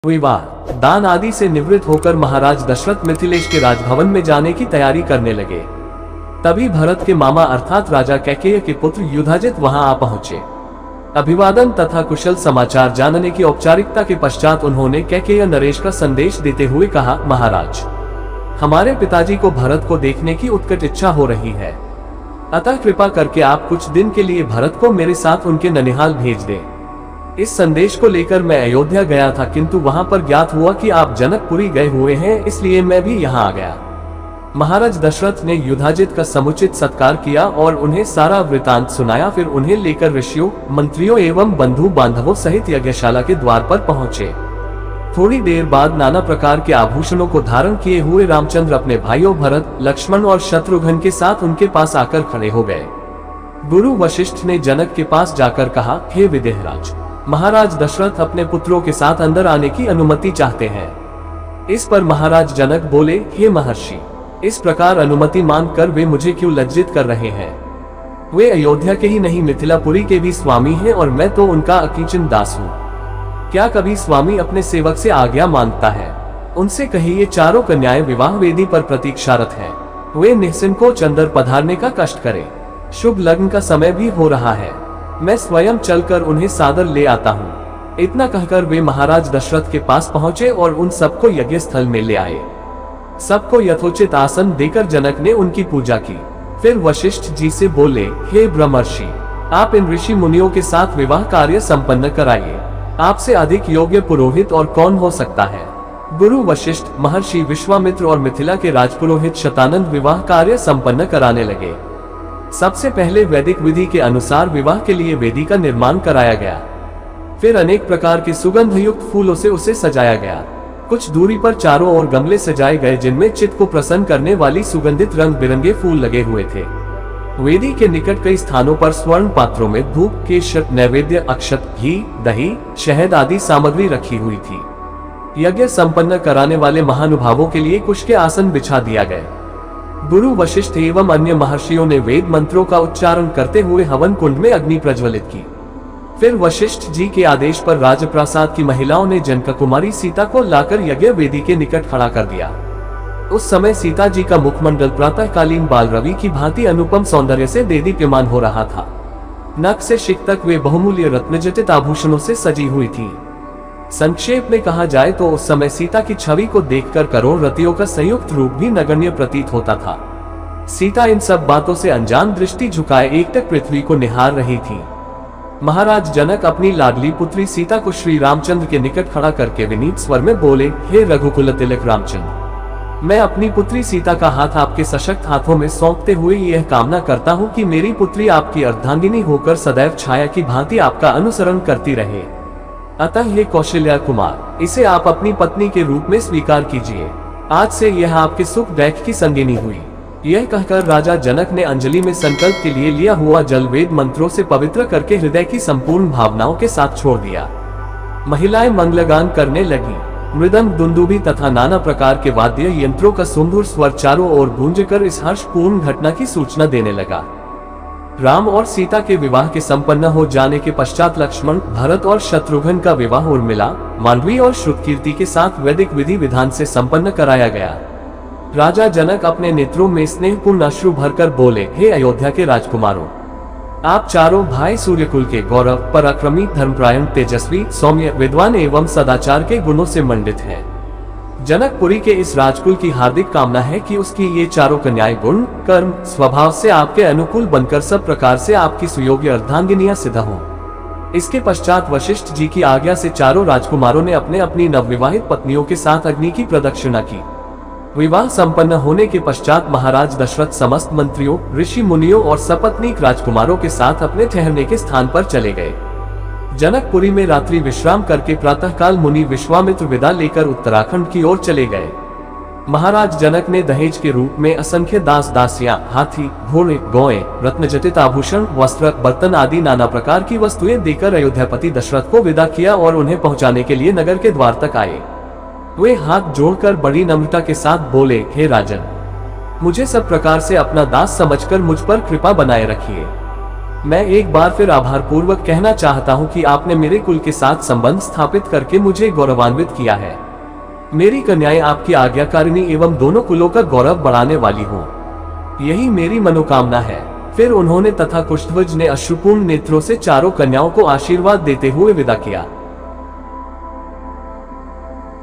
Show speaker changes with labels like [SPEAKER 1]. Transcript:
[SPEAKER 1] विवाह दान आदि से निवृत्त होकर महाराज दशरथ मिथिलेश के राजभवन में जाने की तैयारी करने लगे। तभी भरत के मामा अर्थात राजा कैकेय के पुत्र युधाजित वहां आ पहुंचे। अभिवादन तथा कुशल समाचार जानने की औपचारिकता के पश्चात उन्होंने कैकेय नरेश का संदेश देते हुए कहा, महाराज, हमारे पिताजी को भरत को देखने की उत्कट इच्छा हो रही है, अतः कृपा करके आप कुछ दिन के लिए भरत को मेरे साथ उनके ननिहाल भेज दें। इस संदेश को लेकर मैं अयोध्या गया था, किंतु वहां पर ज्ञात हुआ कि आप जनकपुरी गए हुए हैं, इसलिए मैं भी यहाँ आ गया। महाराज दशरथ ने युधाजित का समुचित सत्कार किया और उन्हें सारा वृतांत सुनाया। फिर उन्हें लेकर ऋषियों, मंत्रियों एवं बंधु बांधवों सहित यज्ञशाला के द्वार पर पहुंचे। थोड़ी देर बाद नाना प्रकार के आभूषणों को धारण किए हुए रामचंद्र अपने भाइयों भरत, लक्ष्मण और शत्रुघ्न के साथ उनके पास आकर खड़े हो गए। गुरु वशिष्ठ ने जनक के पास जाकर कहा, हे विदेहराज, महाराज दशरथ अपने पुत्रों के साथ अंदर आने की अनुमति चाहते हैं। इस पर महाराज जनक बोले, हे महर्षि, इस प्रकार अनुमति मांगकर वे मुझे क्यों लज्जित कर रहे हैं? वे अयोध्या के ही नहीं मिथिलापुरी के भी स्वामी हैं और मैं तो उनका अकिंचन दास हूँ। क्या कभी स्वामी अपने सेवक से आज्ञा मांगता है? उनसे कहिए चारों कन्याएं विवाह वेदी पर प्रतीक्षारत हैं। वे निःसंकोच अंदर पधारने का कष्ट करें। शुभ लग्न का समय भी हो रहा है, मैं स्वयं चलकर उन्हें सादर ले आता हूँ। इतना कहकर वे महाराज दशरथ के पास पहुँचे और उन सबको यज्ञ स्थल में ले आए। सबको यथोचित आसन देकर जनक ने उनकी पूजा की। फिर वशिष्ठ जी से बोले, हे ब्रह्मर्षि, आप इन ऋषि मुनियों के साथ विवाह कार्य संपन्न कराइए। आपसे अधिक योग्य पुरोहित और कौन हो सकता है? गुरु वशिष्ठ, महर्षि विश्वामित्र और मिथिला के राजपुरोहित शतानंद विवाह कार्य संपन्न कराने लगे। सबसे पहले वैदिक विधि के अनुसार विवाह के लिए वेदी का निर्माण कराया गया। फिर अनेक प्रकार के सुगंध युक्त फूलों से उसे सजाया गया। कुछ दूरी पर चारों ओर गमले सजाए गए, जिनमें चित्त को प्रसन्न करने वाली सुगंधित रंग बिरंगे फूल लगे हुए थे। वेदी के निकट कई स्थानों पर स्वर्ण पात्रों में धूप, केशर, नैवेद्य, अक्षत, घी, दही, शहद आदि सामग्री रखी हुई थी। यज्ञ संपन्न कराने वाले महानुभावों के लिए कुश के आसन बिछा दिया गया। गुरु वशिष्ठ एवं अन्य महर्षियों ने वेद मंत्रों का उच्चारण करते हुए हवन कुंड में अग्नि प्रज्वलित की। फिर वशिष्ठ जी के आदेश पर राजप्रासाद की महिलाओं ने जनक कुमारी सीता को लाकर यज्ञ वेदी के निकट खड़ा कर दिया। उस समय सीता जी का मुखमंडल प्रातःकालीन बाल रवि की भांति अनुपम सौंदर्य से देदीप्यमान हो रहा था। नख से शिख तक वे बहुमूल्य रत्नजटित आभूषणों से सजी हुई थी। संक्षेप में कहा जाए तो उस समय सीता की छवि को देखकर करोड़ रतियों का संयुक्त रूप भी नगण्य प्रतीत होता था। सीता इन सब बातों से अनजान दृष्टि झुकाए एकटक पृथ्वी को निहार रही थी। महाराज जनक अपनी लाडली पुत्री सीता को श्री रामचंद्र के निकट खड़ा करके विनीत स्वर में बोले, हे रघुकुल तिलक रामचंद्र, मैं अपनी पुत्री सीता का हाथ आपके सशक्त हाथों में सौंपते हुए यह कामना करता हूँ कि मेरी पुत्री आपकी अर्धांगिनी होकर सदैव छाया की भांति आपका अनुसरण करती रहे। अतः हे कौशल्या कुमार, इसे आप अपनी पत्नी के रूप में स्वीकार कीजिए। आज से यह आपके सुख दैख की संगिनी हुई। यह कहकर राजा जनक ने अंजलि में संकल्प के लिए लिया हुआ जल वेद मंत्रों से पवित्र करके हृदय की संपूर्ण भावनाओं के साथ छोड़ दिया। महिलाएं मंगलगान करने लगी। मृदंग, दुंदुभी तथा नाना प्रकार के वाद्य यंत्रों का सुमधुर स्वर चारों ओर गूंजकर इस हर्षपूर्ण घटना की सूचना देने लगा। राम और सीता के विवाह के संपन्न हो जाने के पश्चात लक्ष्मण, भरत और शत्रुघ्न का विवाह उर्मिला, मांडवी और श्रुतकीर्ति के साथ वैदिक विधि विधान से संपन्न कराया गया। राजा जनक अपने नेत्रों में स्नेहपूर्ण अश्रु भरकर बोले, हे अयोध्या के राजकुमारों, आप चारों भाई सूर्यकुल के गौरव, पराक्रमी, धर्मपरायण, तेजस्वी, सौम्य, विद्वान एवं सदाचार के गुणों से मंडित हैं। जनकपुरी के इस राजकुल की हार्दिक कामना है कि उसकी ये चारों कन्याएं गुण, कर्म, स्वभाव से आपके अनुकूल बनकर सब प्रकार से आपकी सुयोग्य अर्धांगिनियां सिद्ध हों। इसके पश्चात वशिष्ठ जी की आज्ञा से चारों राजकुमारों ने अपने अपनी नवविवाहित पत्नियों के साथ अग्नि की प्रदक्षिणा की। विवाह संपन्न होने के पश्चात महाराज दशरथ समस्त मंत्रियों, ऋषि मुनियों और सपत्नीक राजकुमारों के साथ अपने ठहरने के स्थान पर चले गए। जनकपुरी में रात्रि विश्राम करके प्रातःकाल मुनि विश्वामित्र विदा लेकर उत्तराखंड की ओर चले गए। महाराज जनक ने दहेज के रूप में असंख्य दास दासियां, हाथी, घोड़े, गौएं, रत्नजटित आभूषण, वस्त्र, बर्तन आदि नाना प्रकार की वस्तुएं देकर अयोध्यापति दशरथ को विदा किया और उन्हें पहुंचाने के लिए नगर के द्वार तक आए। वे हाथ जोड़कर बड़ी नम्रता के साथ बोले, हे राजन, मुझे सब प्रकार से अपना दास समझकर मुझ पर कृपा बनाए रखिए। मैं एक बार फिर आभार पूर्वक कहना चाहता हूँ कि आपने मेरे कुल के साथ संबंध स्थापित करके मुझे गौरवान्वित किया है। मेरी कन्याएं आपकी आज्ञाकारिणी एवं दोनों कुलों का गौरव बढ़ाने वाली हों, यही मेरी मनोकामना है। फिर उन्होंने तथा कुष्ठध्वज ने अश्रुपूर्ण नेत्रों से चारों कन्याओं को आशीर्वाद देते हुए विदा किया।